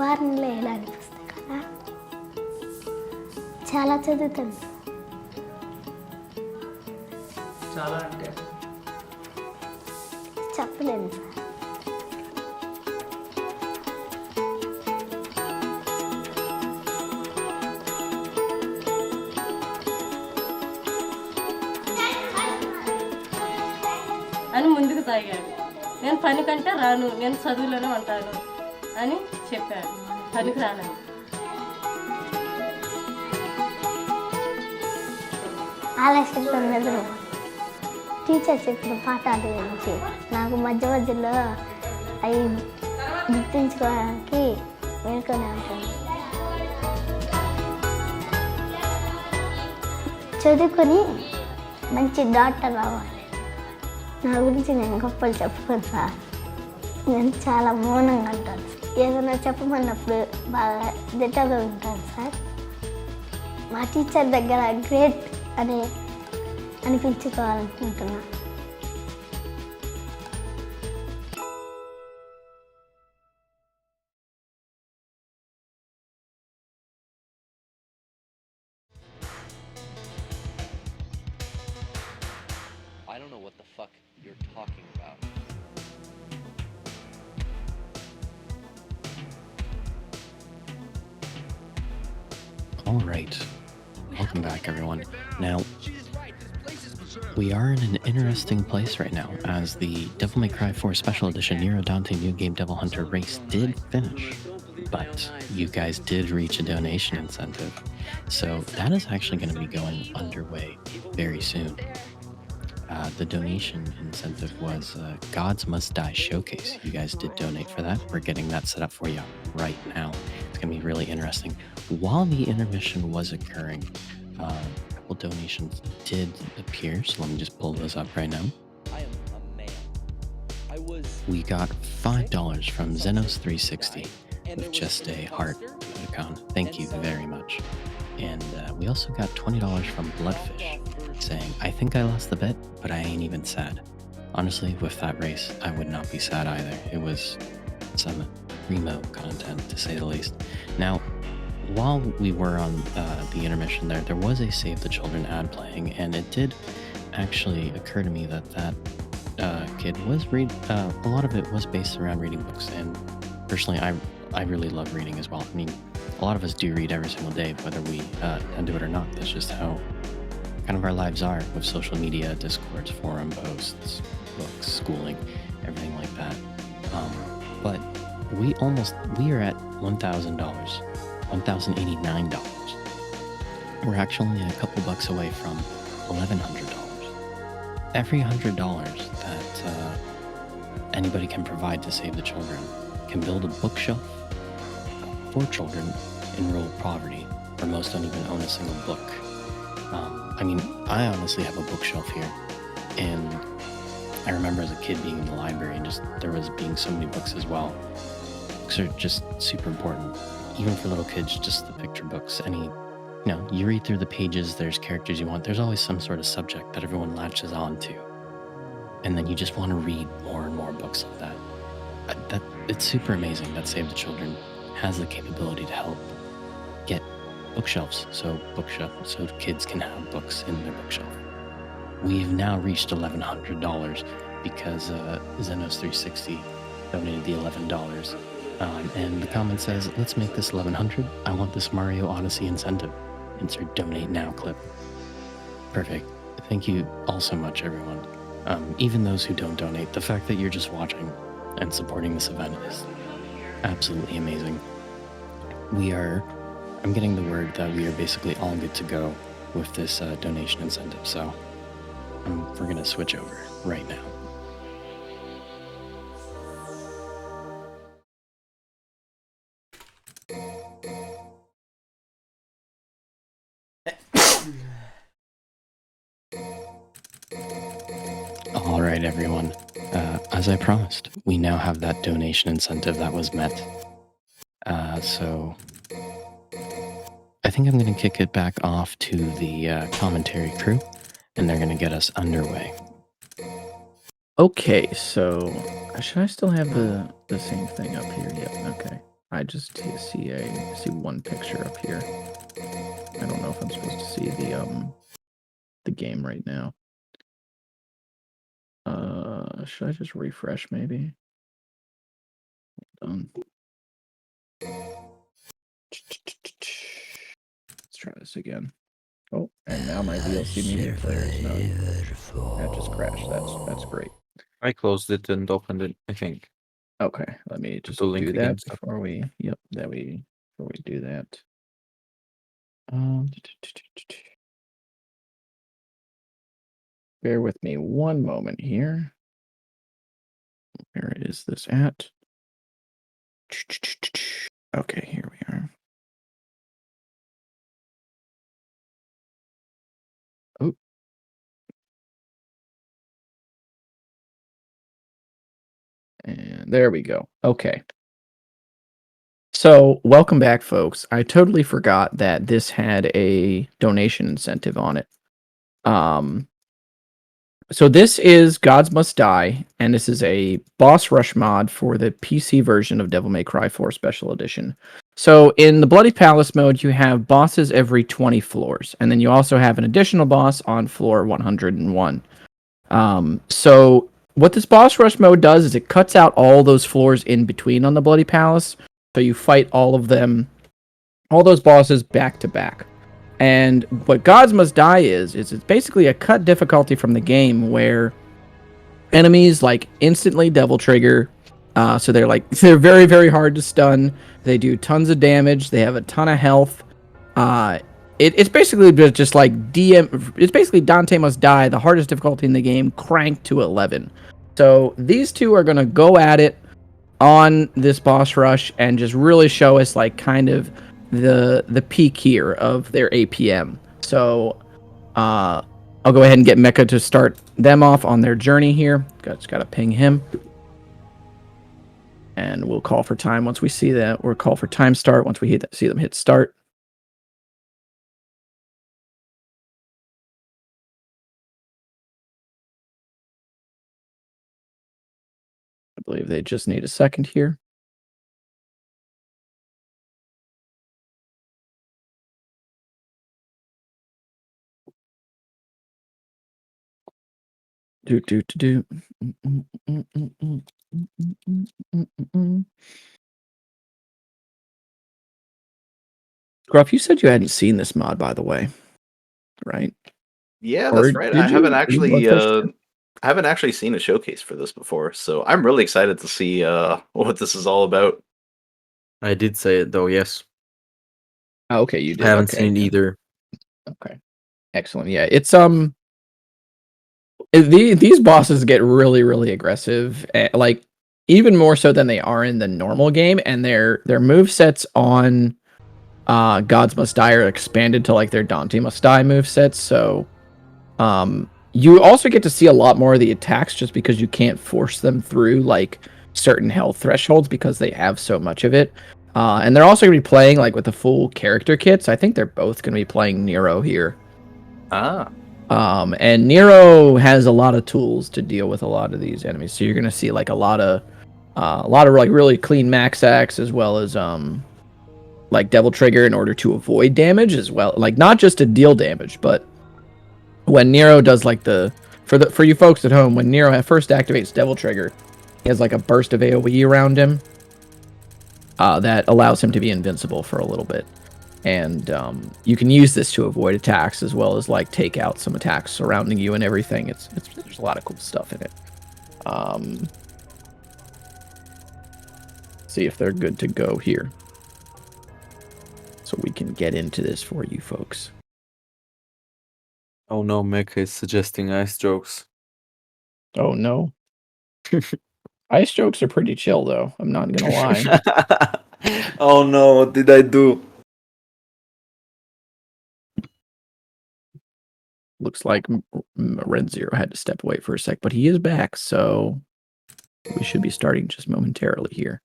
వారంలో ఇలాంటి పుస్తకాలా చాలా చదువుతాను. చాలా అంటే చెప్పలేను సార్. అని ముందుకు సాగాడు. నేను పని కంటే రాను, నేను చదువులోనే ఉంటాను అని చెప్పాడు. పనికి రానని. ఆలస్యంలో నిద్ర టీచర్ చెప్పిన పాఠాల గురించి నాకు మధ్య మధ్యలో అవి గుర్తుంచుకోవడానికి మేల్కొని ఉంటాను. చదువుకొని మంచి డాక్టర్ అవ్వాలి. నా గురించి నేను గొప్పలు చెప్పుకోను సార్. నేను చాలా మౌనంగా ఉంటాను. ఏదైనా చెప్పమన్నప్పుడు బాగా దిట్టగా ఉంటాను సార్. మా టీచర్ దగ్గర గ్రేట్ అని అనిపించుకోవాలనుకుంటున్నా. I don't know what the fuck you're talking about. All right. Welcome back, everyone. Now, we are in an interesting place right now, as the Devil May Cry 4 Special Edition Nero Dante New Game Devil Hunter race did finish, but you guys did reach a donation incentive, so that is actually going to be going underway very soon. The donation incentive was Gods Must Die Showcase. You guys did donate for that. We're getting that set up for you right now. It's going to be really interesting. While the intermission was occurring, a couple donations did appear, so let me just pull those up right now. I am a man. We got $5 from Zenos360 with just a heart emoticon. Thank you very much. And we also got $20 from Bloodfish, saying, I think I lost the bet, but I ain't even sad. Honestly, with that race, I would not be sad either. It was some primo content, to say the least. Now, while we were on the intermission there was a Save the Children ad playing, and it did actually occur to me that kid was a lot of it was based around reading books, and personally, I really love reading as well. I mean, a lot of us do read every single day, whether we do it or not. That's just how kind of our lives are with social media, Discords, forum posts, books, schooling, everything like that. But we are at $1,000, $1,089. We're actually a couple bucks away from $1,100. Every $100 that anybody can provide to Save the Children can build a bookshelf for children in rural poverty, where most don't even own a single book. I mean, I honestly have a bookshelf here, and I remember as a kid being in the library and just there was being so many books as well. Books are just super important, even for little kids. Just the picture books, you read through the pages, there's characters you want, there's always some sort of subject that everyone latches on to, and then you just want to read more and more books like that. It's super amazing that Save the Children has the capability to help get bookshelves, so kids can have books in their bookshelf. We've now reached $1,100 because Zenos360 donated the $11. And the comment says, let's make this 1,100. I want this Mario Odyssey incentive. Insert donate now clip. Perfect. Thank you all so much, everyone. Even those who don't donate, the fact that you're just watching and supporting this event is absolutely amazing. I'm getting the word that we are basically all good to go with this donation incentive, so we're going to switch over right now. All right, everyone. As I promised, we now have that donation incentive that was met. So I think I'm going to kick it back off to the commentary crew, and they're going to get us underway. Okay, so should I still have the same thing up here? Yep, okay. I just see one picture up here. I don't know if I'm supposed to see the game right now. Should I just refresh maybe? Done. Let's try this again. Oh, and now my VLC media player is not. That just crashed. That's great. I closed it and opened it, I think. Okay, let me just the link do again, that so. before we. Yep, before we do that. Bear with me one moment here. Where is this at? Okay, here we are. Oh. And there we go. Okay. So, welcome back, folks. I totally forgot that this had a donation incentive on it. So this is Gods Must Die, and this is a boss rush mod for the PC version of Devil May Cry 4 Special Edition. So in the Bloody Palace mode, you have bosses every 20 floors, and then you also have an additional boss on floor 101. So what this boss rush mode does is it cuts out all those floors in between on the Bloody Palace, so you fight all of them, all those bosses back to back. And what Gods Must Die is it's basically a cut difficulty from the game where enemies like instantly devil trigger. So they're very, very hard to stun. They do tons of damage. They have a ton of health. It's basically just like it's basically Dante Must Die, the hardest difficulty in the game, cranked to 11. So these two are gonna go at it on this boss rush and just really show us like kind of the peak here of their APM. So I'll go ahead and get Mecha to start them off on their journey here. Just gotta ping him. And we'll call for time once we see that. Or call for time start once we see them hit start. I believe they just need a second here. Do. Gruff, you said you hadn't seen this mod, by the way, right? Yeah, Or that's right. did I you? haven't Are you actually Bloodfish? I haven't actually seen a showcase for this before, so I'm really excited to see what this is all about. I did say it though, yes. Oh, okay, you did. I haven't Okay. seen it either. Okay, excellent. Yeah, it's these bosses get really, really aggressive, like even more so than they are in the normal game, and their movesets on Gods Must Die are expanded to like their Dante Must Die movesets. So you also get to see a lot more of the attacks just because you can't force them through like certain health thresholds because they have so much of it. And they're also going to be playing like with the full character kits. I think they're both going to be playing Nero here. Ah. And Nero has a lot of tools to deal with a lot of these enemies. So you're going to see like a lot of like really clean max axe as well as like Devil Trigger in order to avoid damage as well. Like not just to deal damage, but when Nero does like for you folks at home, when Nero first activates Devil Trigger, he has like a burst of AoE around him that allows him to be invincible for a little bit. And you can use this to avoid attacks as well as like take out some attacks surrounding you and everything. There's a lot of cool stuff in it. See if they're good to go here. So we can get into this for you folks. Oh no, Mecha is suggesting ice jokes. Oh no. Ice jokes are pretty chill though. I'm not gonna lie. Oh no, what did I do? Looks like renzero had to step away for a sec, but he is back, so we should be starting just momentarily here.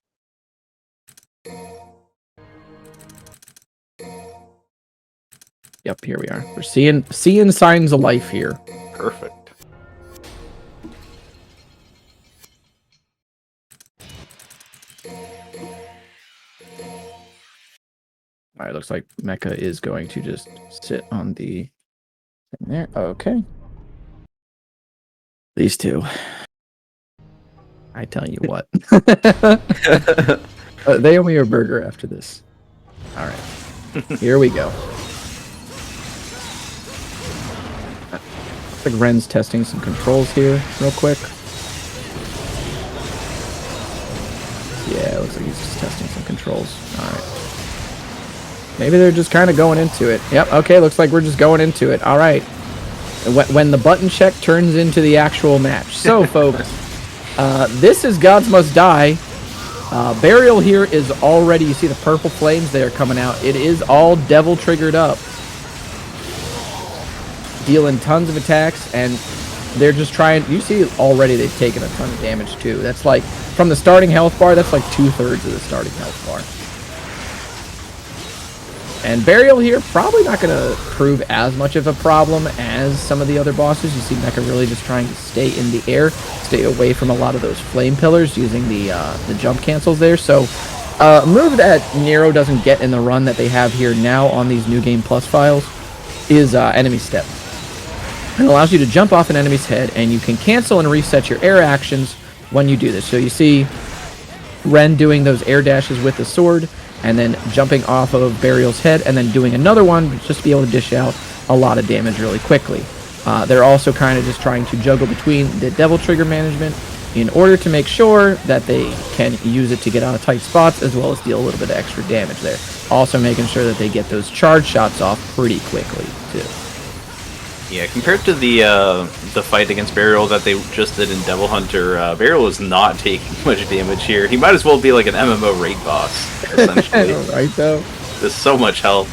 Yep, here we are. We're seeing signs of life here. Perfect. right, looks like Mecha is going to just sit on the thing there. Okay. These two. I tell you what. They owe me a burger after this. All right. Here we go. Looks like Ren's testing some controls here real quick. Yeah, it looks like he's just testing some controls. All right. Maybe they're just kind of going into it. Yep, okay, looks like we're just going into it. All right. When the button check turns into the actual match. So, folks, this is Gods Must Die. Burial here is already, you see the purple flames there coming out. It is all devil triggered up. Dealing tons of attacks, and they're just trying, you see already they've taken a ton of damage too. That's like, from the starting health bar, that's like 2/3 of the starting health bar. And Burial here, probably not going to prove as much of a problem as some of the other bosses. You see Mecha really just trying to stay in the air, stay away from a lot of those flame pillars using the jump cancels there. So a move that Nero doesn't get in the run that they have here now on these New Game Plus files is Enemy Step. It allows you to jump off an enemy's head, and you can cancel and reset your air actions when you do this. So you see Ren doing those air dashes with the sword, and then jumping off of Burial's head, and then doing another one just to be able to dish out a lot of damage really quickly. They're also kind of just trying to juggle between the Devil Trigger management in order to make sure that they can use it to get out of tight spots, as well as deal a little bit of extra damage there. Also making sure that they get those charge shots off pretty quickly, too. Yeah, compared to the fight against Burial that they just did in Devil Hunter, Burial is not taking much damage here. He might as well be like an MMO raid boss, essentially. Right, though? There's so much health.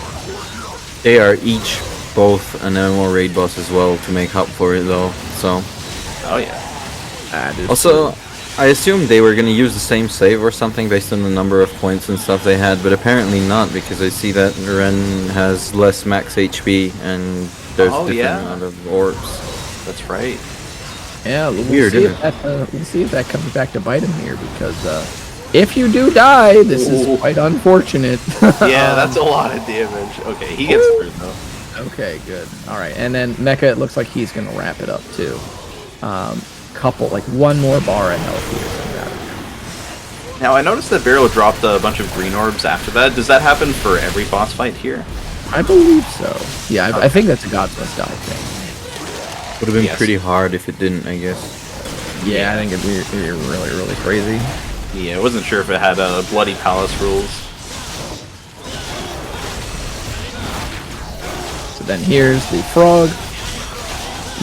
They are each both an MMO raid boss as well to make up for it, though. So. Oh yeah. Also, I assumed they were gonna use the same save or something based on the number of points and stuff they had, but apparently not, because I see that Ren has less max HP and there's different amount of orbs. That's right. Yeah, Weird, isn't it? We'll see if that comes back to bite him here, because if you do die, this is quite unfortunate. Yeah, that's a lot of damage. Okay, he gets through though. Okay, good. All right, and then Mecha, it looks like he's gonna wrap it up too. Like one more bar of health here. Now I noticed that Burial dropped a bunch of green orbs after that. Does that happen for every boss fight here? I believe so. Yeah, I think that's a Gods Must Die thing. Would have been pretty hard if it didn't, I guess. Yeah, I think it'd be really, really crazy. Yeah, I wasn't sure if it had Bloody Palace rules. So then here's the frog,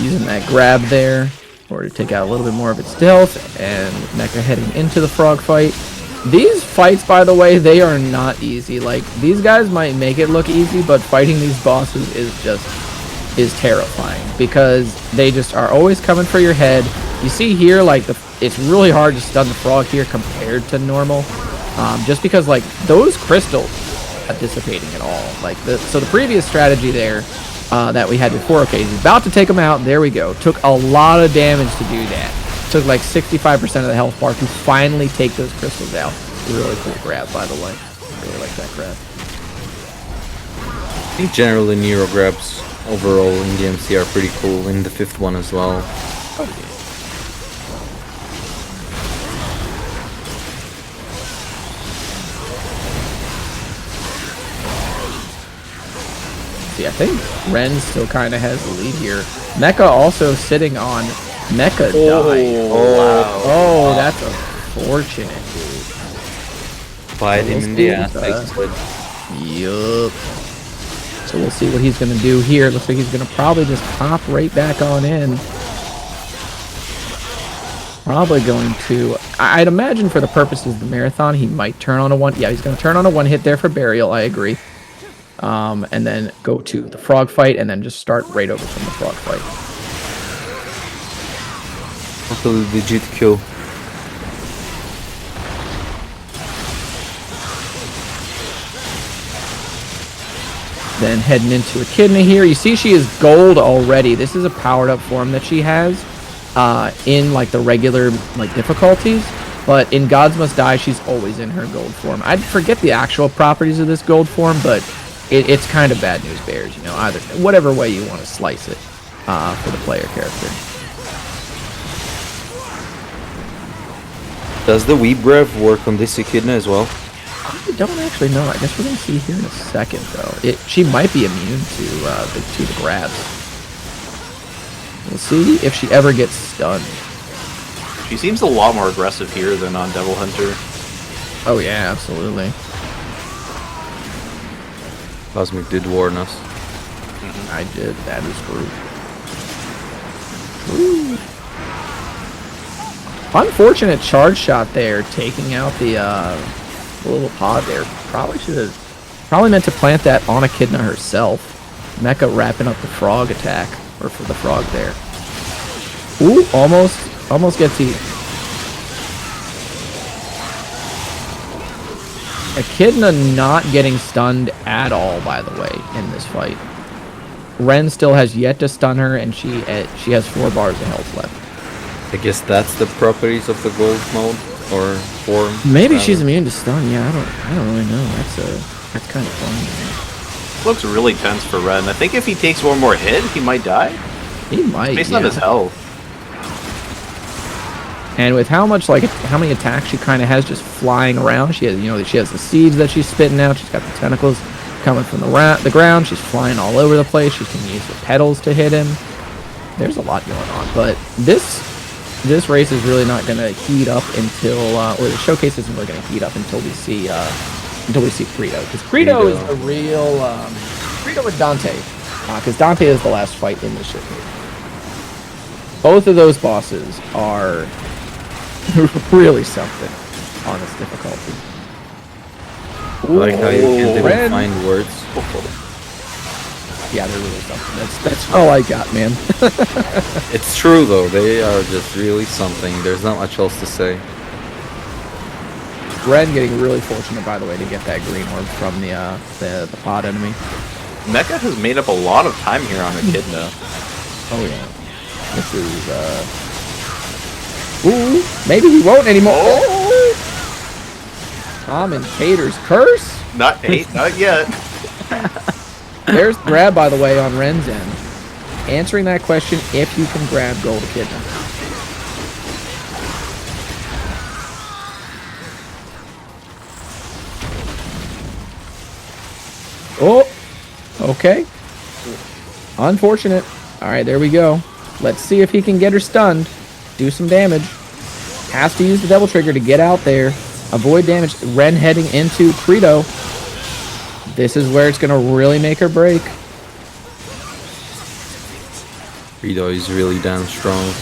using that grab there in order to take out a little bit more of its health, and Mecha heading into the frog fight. These fights, by the way, they are not easy. Like, these guys might make it look easy, but fighting these bosses is terrifying, because they just are always coming for your head. You see here, like, it's really hard to stun the frog here compared to normal, just because, like, those crystals are dissipating at all. Like, so the previous strategy there that we had before, okay, he's about to take them out. There we go. Took a lot of damage to do that. Took like 65% of the health bar to finally take those crystals out. Really cool grab, by the way. Really like that grab. I think generally Nero grabs overall in the MC are pretty cool, in the 5th one as well. See, I think Ren still kind of has the lead here. Mecha also sitting on Mecha die. Oh, that's unfortunate, dude. Bite him in the ass. Yup. So we'll see what he's going to do here. Looks like he's going to probably just pop right back on in. Probably going to... I'd imagine for the purposes of the marathon, he might turn on a one... Yeah, he's going to turn on a one hit there for Burial, I agree. And then go to the frog fight, and then just start right over from the frog fight. Also legit kill. Then heading into Echidna here. You see she is gold already. This is a powered up form that she has in like the regular like difficulties. But in Gods Must Die, she's always in her gold form. I forget the actual properties of this gold form, but it's kind of bad news bears, you know, either whatever way you want to slice it for the player character. Does the Weeb Rev work on this Echidna as well? I don't actually know. I guess we're gonna see here in a second, though. She might be immune to the grabs. We'll see if she ever gets stunned. She seems a lot more aggressive here than on Devil Hunter. Oh yeah, absolutely. Cosmic did warn us. I did. That is true. Ooh. Unfortunate charge shot there, taking out the little pod there. Probably meant to plant that on Echidna herself. Mecha wrapping up the frog attack, or for the frog there. Ooh, almost gets eaten. Echidna not getting stunned at all, by the way, in this fight. Ren still has yet to stun her, and she has 4 bars of health left. I guess that's the properties of the gold mode or form. Maybe she's immune to stun. Yeah, I don't really know. That's kind of fun. Looks really tense for Ren. I think if he takes one more hit, he might die. He might. Based on his health. And with how many attacks she kind of has just flying around, she has the seeds that she's spitting out. She's got the tentacles coming from the ground. She's flying all over the place. She can use the petals to hit him. There's a lot going on, but this race is really not going to heat up until, or the showcase isn't really going to heat up until we see Credo, because Credo is the real Credo and Dante, because Dante is the last fight in the shipment. Both of those bosses are really something on this difficulty. I like how you can't even find words. Yeah, they're really something. That's all I got, man. It's true though, they are just really something. There's not much else to say. Ren getting really fortunate, by the way, to get that green orb from the pod enemy. Mecha has made up a lot of time here on Echidna. Oh yeah. This is ooh, maybe he won't anymore. Oh! Commentator's curse? Not yet. There's the grab, by the way, on Ren's end. Answering that question, if you can grab Gold Echidna. Oh, okay. Unfortunate. All right, there we go. Let's see if he can get her stunned. Do some damage. Has to use the double trigger to get out there. Avoid damage. Ren heading into Credo. This is where it's going to really make her break. Credo is really damn strong.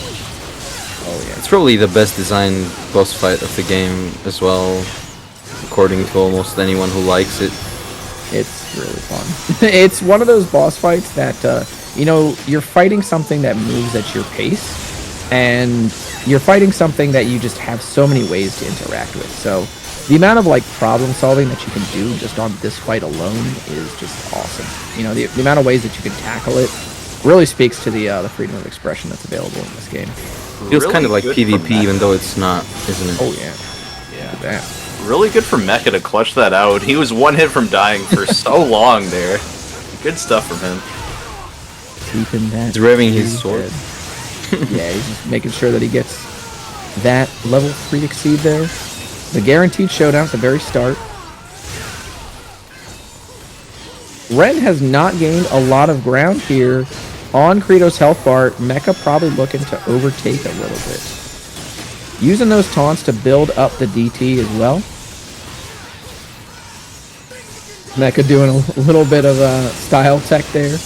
Oh yeah. It's probably the best designed boss fight of the game as well, according to almost anyone who likes it. It's really fun. It's one of those boss fights that, you're fighting something that moves at your pace, and you're fighting something that you just have so many ways to interact with. So the amount of problem solving that you can do just on this fight alone is just awesome. The amount of ways that you can tackle it really speaks to the freedom of expression that's available in this game. Feels kind of like PvP, even though it's not, isn't it? Oh yeah. Yeah. Really good for Mecha to clutch that out. He was one hit from dying for so long there. Good stuff from him. Keeping that. He's revving his sword. Yeah, he's just making sure that he gets that level 3 exceed there. The guaranteed showdown at the very start. Ren has not gained a lot of ground here on Credo's health bar. Mecha probably looking to overtake a little bit. Using those taunts to build up the DT as well. Mecha doing a little bit of a style tech there.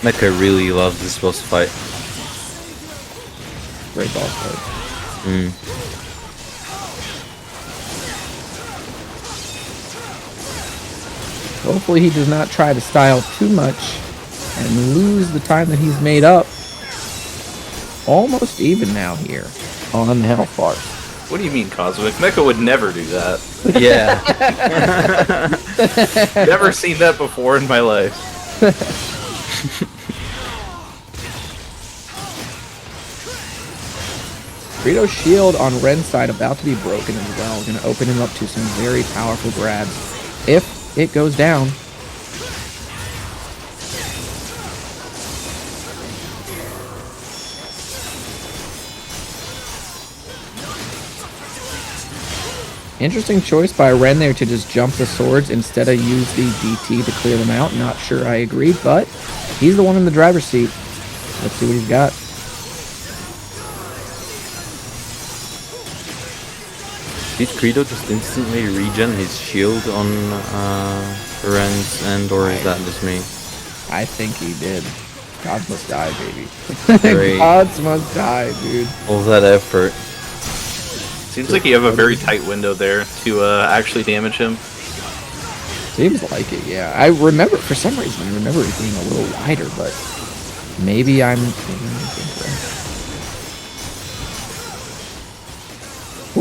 Mecha really loves this boss fight. Great boss fight. Hopefully he does not try to style too much and lose the time that he's made up. Almost even now here on the health bar. What do you mean, Cosmic? Mecha would never do that. Yeah. Never seen that before in my life. Credo's shield on Ren's side about to be broken as well. Going to open him up to some very powerful grabs. if it goes down. Interesting choice by Ren there to just jump the swords instead of use the DT to clear them out. Not sure I agree, but he's the one in the driver's seat. Let's see what he's got. Did Credo just instantly regen his shield on Ren's end, or is that just me? I think he did. Gods must die, baby. Great. Gods must die, dude. All that effort. Seems like you have a very tight window there to actually damage him. Seems like it, yeah. I remember, for some reason, I remember it being a little wider, but maybe I'm thinking.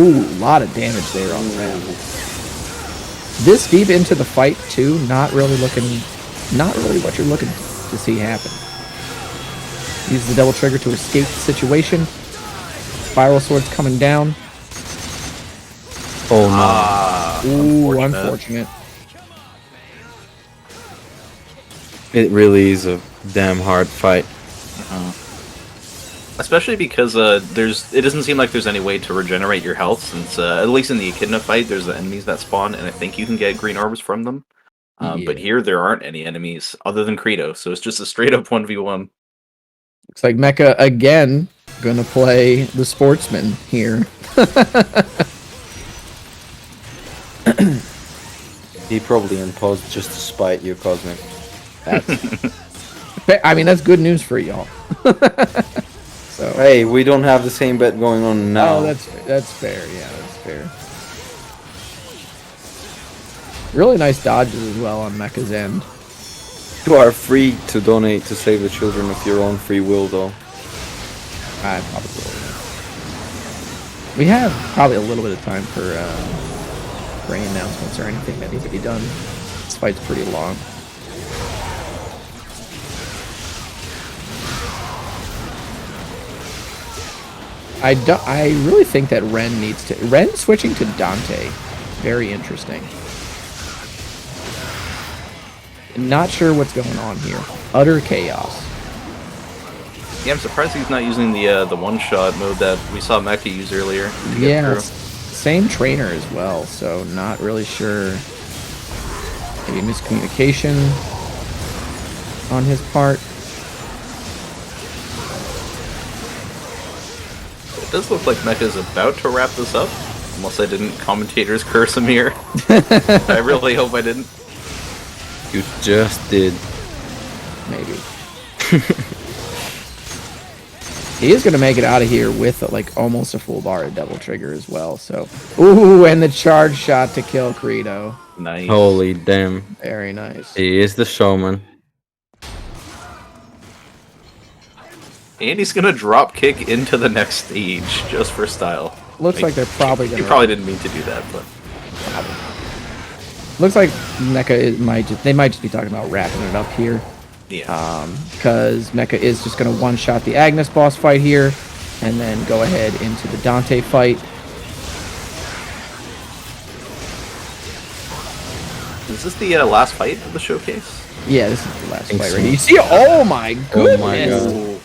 Ooh, a lot of damage there on the Ren. This deep into the fight, too, not really what you're looking to see happen. Use the double trigger to escape the situation. Spiral sword's coming down. Oh no. Ooh, unfortunate. It really is a damn hard fight. Especially because it doesn't seem like there's any way to regenerate your health, since at least in the Echidna fight, there's the enemies that spawn, and I think you can get green orbs from them. But here, there aren't any enemies other than Credo, so it's just a straight up 1v1. Looks like Mecha again gonna play the sportsman here. He probably unpaused just to spite you, Cosmic. I mean, that's good news for y'all. So Hey, we don't have the same bet going on now. oh, that's fair. Yeah, that's fair. Really nice dodges as well on Mecha's end. You are free to donate to save the children of your own free will, though. I probably will. Yeah. We have probably a little bit of time for any announcements or anything that needs to be done. This fight's pretty long. I really think that Ren switching to Dante. Very interesting. Not sure what's going on here. Utter chaos. Yeah, I'm surprised he's not using the one-shot mode that we saw Mecha use earlier. Yeah, same trainer as well, so not really sure. Maybe miscommunication on his part. It does look like Mecha's about to wrap this up, unless I didn't commentators curse him here. I really hope I didn't. You just did. Maybe. He is going to make it out of here with like almost a full bar of double trigger as well. So, ooh, and the charge shot to kill Credo. Nice. Holy damn. Very nice. He is the showman. And he's gonna drop kick into the next stage just for style. Looks like they're probably going to. He probably didn't mean to do that, but looks like Mecha they might just be talking about wrapping it up here. yeah. Because Mecha is just going to one-shot the Agnes boss fight here, and then go ahead into the Dante fight. Is this the last fight of the showcase? Yeah, this is the last think fight so. right here. You see? Oh my goodness! Oh my god.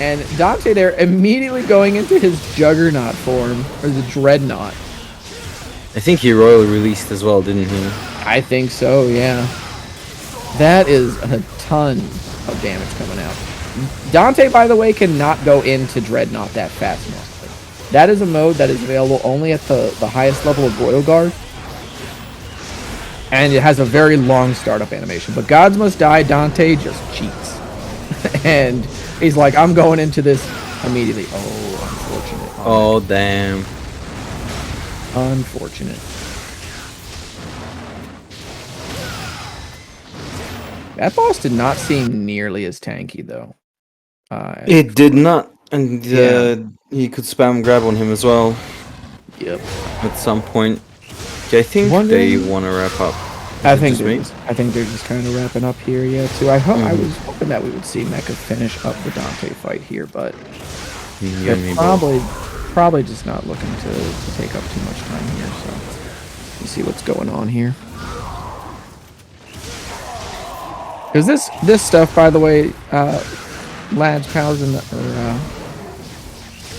And Dante there immediately going into his Juggernaut form, or the Dreadnought. I think he royally released as well, didn't he? I think so, yeah. That is a ton of damage coming out. Dante, by the way, cannot go into Dreadnought that fast enough. That is a mode that is available only at the highest level of Royal Guard. And it has a very long startup animation. But Gods Must Die, Dante just cheats. And he's like, I'm going into this immediately. Oh, unfortunate. Oh, damn. Unfortunate. That boss did not seem nearly as tanky, though. It did not. And Yeah. he could spam grab on him as well Yep. at some point. Okay, I think they want to wrap up. I think just me? they're just kind of wrapping up here, yeah. Too. I was hoping that we would see Mecha finish up the Dante fight here, but You they're and me probably probably just not looking to take up too much time here. So let's see what's going on here. Because this stuff, by the way, lads, pals, and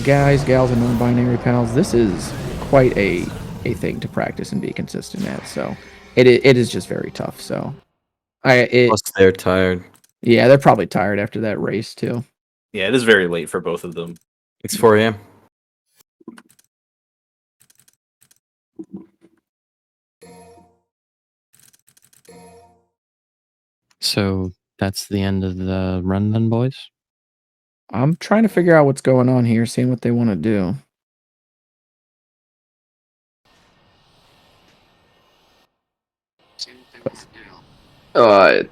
guys, gals, and non-binary pals, this is quite a thing to practice and be consistent at. So it is just very tough. So Plus, they're tired. yeah, they're probably tired after that race too. Yeah, it is very late for both of them. It's 4 a.m. So that's the end of the run then, boys? I'm trying to figure out what's going on here, seeing what they want to do. Alright.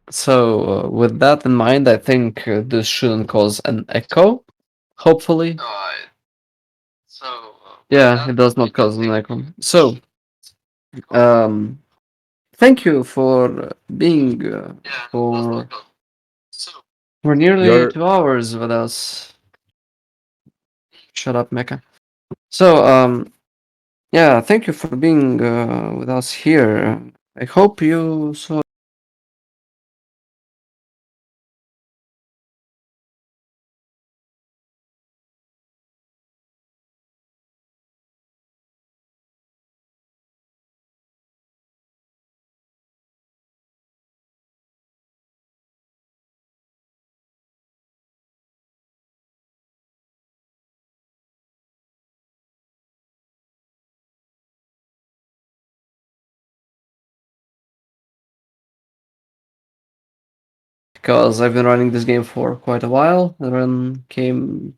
So, with that in mind, I think this shouldn't cause an echo. Hopefully. Yeah, it does not cause an echo. So, thank you for being for nearly You're 2 hours with us. Shut up, Mecca. So, yeah, thank you for being with us here. I hope you saw. Because I've been running this game for quite a while. The run came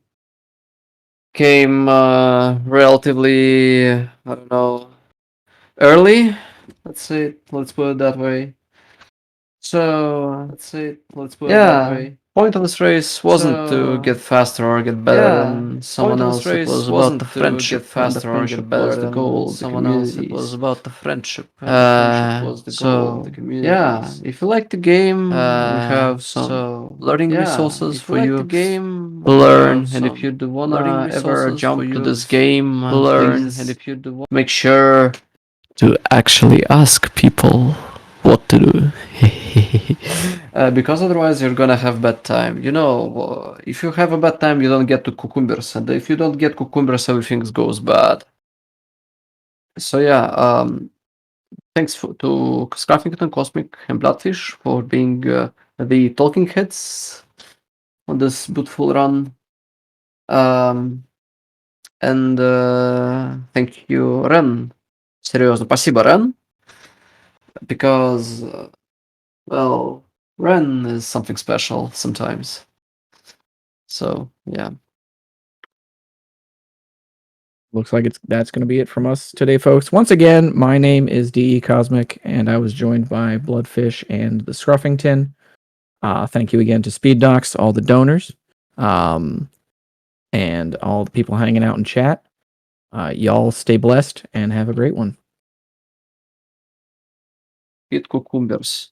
relatively, I don't know, early. Let's put it that way. So yeah, point of this race wasn't to get faster or get better than someone else. It was about the friendship, and the friendship was the goal of the communities. It was about the friendship, and the friendship was the goal of the communities. Yeah, if you like the game, we have some learning resources for you to learn. And if you do wanna ever jump to this game, please make sure to actually ask people what to do. Because otherwise you're gonna have bad time. You know, if you have a bad time, you don't get to cucumbers, and if you don't get cucumbers, everything goes bad. So yeah, thanks to Scruffington, Cosmic, and Bloodfish for being the talking heads on this beautiful run. And thank you, Ren. Серьезно, спасибо, Ren. Because well, Ren is something special sometimes. So yeah. Looks like that's going to be it from us today, folks. Once again, my name is DE Cosmic, and I was joined by Bloodfish and the Scruffington. Thank you again to SpeedDocs, all the donors, and all the people hanging out in chat. Y'all stay blessed and have a great one. Eat cucumbers.